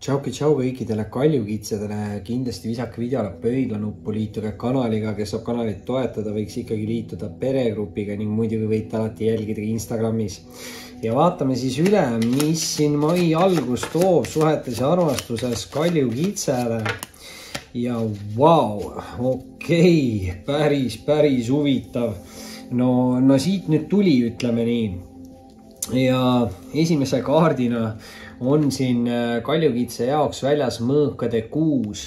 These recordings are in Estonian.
Tšauki tšau kõikidele kaljukitsedele, kindlasti visake videole pöidlanuppu, liituge kanaliga, kes saab kanalit toetada, võiks ikkagi liituda peregrupiga ning muidugi võite alati jälgida Instagramis. Ja vaatame siis üle, mis siin mai algus toob suhetes ja armastuses kaljukitsele. Ja vau, okei, päris huvitav. No siit nüüd tuli, ütleme nii. Ja esimese kaardina on siin kaljukitse jaoks väljas mõõkade 6.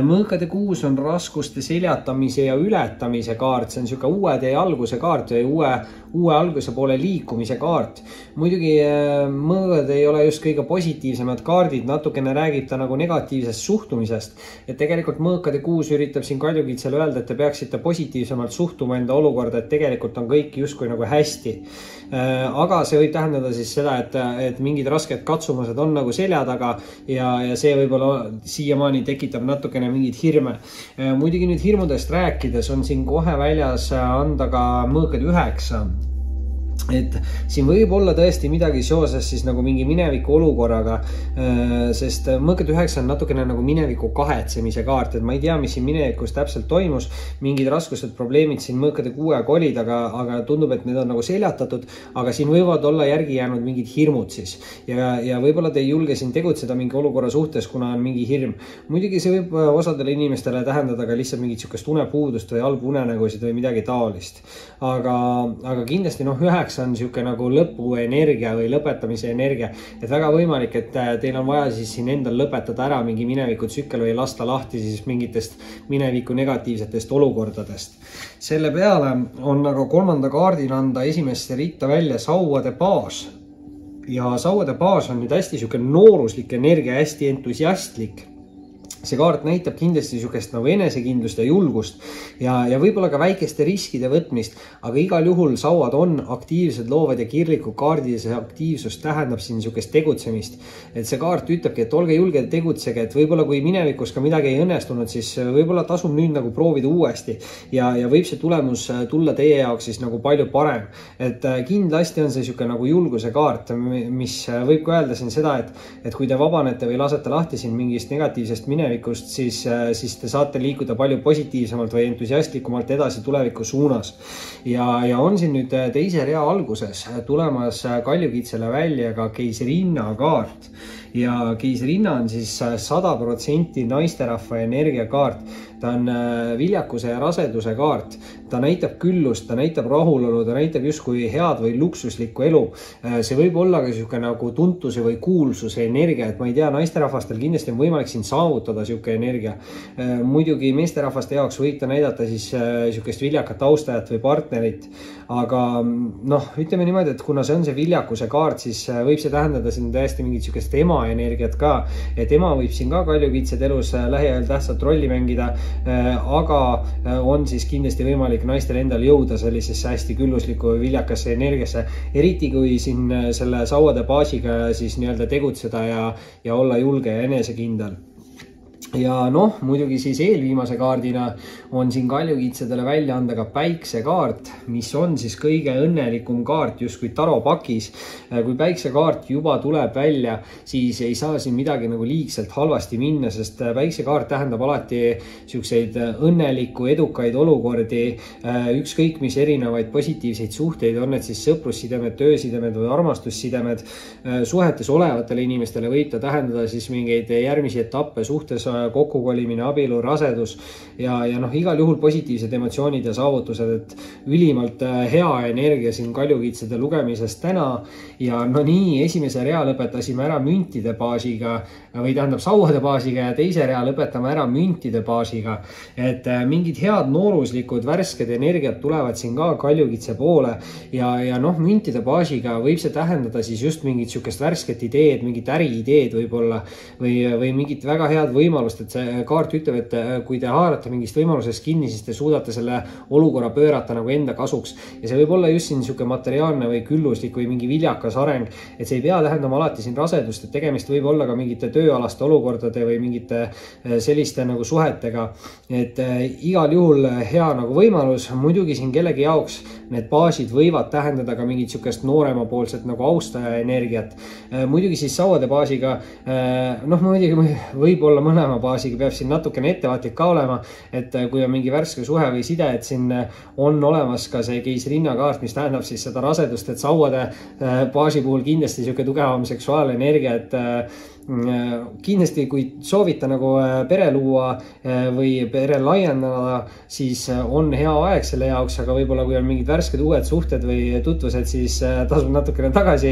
Mõõkade 6 on raskuste seljatamise ja ületamise kaart. See on siuke uue tee alguse kaart või uue alguse poole liikumise kaart. Muidugi mõõgad ei ole just kõige positiivsemad kaardid, natukene räägib ta nagu negatiivsest suhtumisest. Et tegelikult mõõkade 6 üritab siin kaljukitsele öelda, et te peaksite positiivsemalt suhtuma enda olukorda, et tegelikult on kõik justkui nagu hästi. Aga see võib tähendada siis seda, et mingid rasked katsumused on nagu selja taga ja see võib-olla siiamaani tekitab natukene mingid hirme. Muidugi nüüd hirmudest rääkides on siin kohe väljas anda ka mõõkad 9. Et siin võib olla tõesti midagi seoses siis nagu mingi mineviku olukorraga, sest mõõkad 9 on natukene nagu mineviku kahetsemise kaart, et ma ei tea, mis siin minevikus täpselt toimus, mingid raskused, probleemid siin mõõkade 6 olid, aga tundub, et need on nagu seljatatud, aga siin võivad olla järgi jäänud mingid hirmud siis ja võib-olla te ei julge siin tegutseda mingi olukorra suhtes, kuna on mingi hirm. Muidugi see võib osadele inimestele tähendada ka lihtsalt mingit sükest unepuudust või halbu unenägusid või midagi taolist, aga kindlasti 9 on siuke nagu lõpuenergia või lõpetamise energia, et väga võimalik, et teil on vaja siis siin endal lõpetada ära mingi mineviku tsükkel või lasta lahti siis mingitest mineviku negatiivsetest olukordadest. Selle peale on nagu kolmanda kaardina anda esimesse ritta välja sauade baas. Ja sauade baas on nüüd hästi siuke nooruslik energia, hästi entusiastlik. See kaart näitab kindlasti siukest nagu enesekindlust ja julgust ja võib-olla ka väikeste riskide võtmist, aga igal juhul sauad on aktiivsed, loovad ja kirlikud kaardid ja see aktiivsus tähendab siin siukest tegutsemist. Et see kaart ütlebki, et olge julge ja tegutsege, et võib-olla kui minevikus ka midagi ei õnnestunud, siis võib-olla tasub nüüd nagu proovida uuesti ja võib see tulemus tulla teie jaoks siis nagu palju parem. Et kindlasti on see siuke nagu julguse kaart, mis võib ka öelda siin seda, et kui te vabanete või lasete lahti siin mingist negatiivsest minevikust, siis te saate liikuda palju positiivsemalt või entusiastlikumalt edasi tuleviku suunas. Ja on siin nüüd teise rea alguses tulemas kaljukitsele välja ka keisrinna kaart. Ja keisrinna on siis 100% naisterahva energiakaart. Ta on viljakuse ja raseduse kaart. Ta näitab küllust, ta näitab rahulolu, ta näitab justkui head või luksuslikku elu. See võib olla ka siuke nagu tuntuse või kuulsuse energia, et ma ei tea, naisterahvastel kindlasti on võimalik siin saavutada siuke energia. Muidugi meesterahvaste jaoks võib ta näidata siis siukest viljakat austajat või partnerit, aga ütleme niimoodi, et kuna see on see viljakuse kaart, siis võib see tähendada siin tõesti mingit siukest ema energiat ka, et ema võib siin ka kaljukitsed elus lähiajal tähtsat rolli mängida, aga on siis kindlasti võimalik naistel endal jõuda sellisesse hästi külluslikku viljakasse energiasse, eriti kui siin selle sauade baasiga siis nii-öelda tegutseda ja olla julge ja enesekindel. Ja muidugi siis eelviimase kaardina on siin kaljukitsedele välja anda ka päiksekaart, mis on siis kõige õnnelikum kaart justkui taropakis. Kui päiksekaart juba tuleb välja, siis ei saa siin midagi nagu liigselt halvasti minna, sest päiksekaart tähendab alati siukseid õnnelikku, edukaid olukordi, ükskõik mis erinevaid positiivseid suhteid, on need siis sõprussidemed, töösidemed või armastussidemed. Suhetes olevatele inimestele võib ta tähendada siis mingeid järgmisi etappe suhtes, kokkukolimine, abielu, rasedus ja igal juhul positiivsed emotsioonid ja saavutused, et ülimalt hea energia siin kaljukitsede lugemisest täna ja nii esimese rea lõpetasime ära müntide baasiga või tähendab sauade baasiga ja teise rea lõpetame ära müntide baasiga, et mingid head nooruslikud värsked energiat tulevad siin ka kaljukitse poole ja müntide baasiga võib see tähendada siis just mingit siukest värsket ideed, mingit äriideed võib-olla või mingit väga head võimalust võimalust, et see kaart ütleb, et kui te haarate mingist võimalusest kinni, siis te suudate selle olukorra pöörata nagu enda kasuks. Ja see võib olla just siin niisugune materiaalne või külluslik või mingi viljakas areng, et see ei pea tähendama alati siin rasedust, et tegemist võib olla ka mingite tööalaste olukordade või mingite selliste nagu suhetega. Et igal juhul hea nagu võimalus, muidugi siin kellegi jaoks need baasid võivad tähendada ka mingit niisugust nooremapoolset nagu austaja energiat. Muidugi siis sauade baasiga, muidugi võib-olla mõlema baasiga peab siin natukene ettevaatlik ka olema, et kui on mingi värske suhe või side, et siin on olemas ka see keisrinna kaart, mis tähendab siis seda rasedust, et sauade baasi puhul kindlasti niisugune tugevam seksuaalenergia, et kindlasti, kui soovite nagu pere luua või pere laiendada, siis on hea aeg selle jaoks, aga võib-olla kui on mingid värsked uued suhted või tutvused, siis tasub natukene tagasi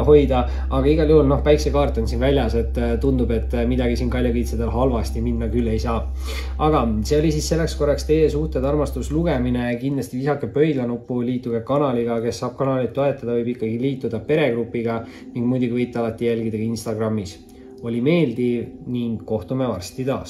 hoida, aga igal juhul päiksekaart on siin väljas, et tundub, et midagi siin kaljakiitsedel halvasti minna küll ei saa. Aga see oli siis selleks korraks teie suhted armastuslugemine, kindlasti visake pöidlanuppu, liituge kanaliga, kes saab kanalit toetada, võib ikkagi liituda peregrupiga ning muidugi võite alati jälgida ka Instagramis. Oli meeldiv ning kohtume varsti taas.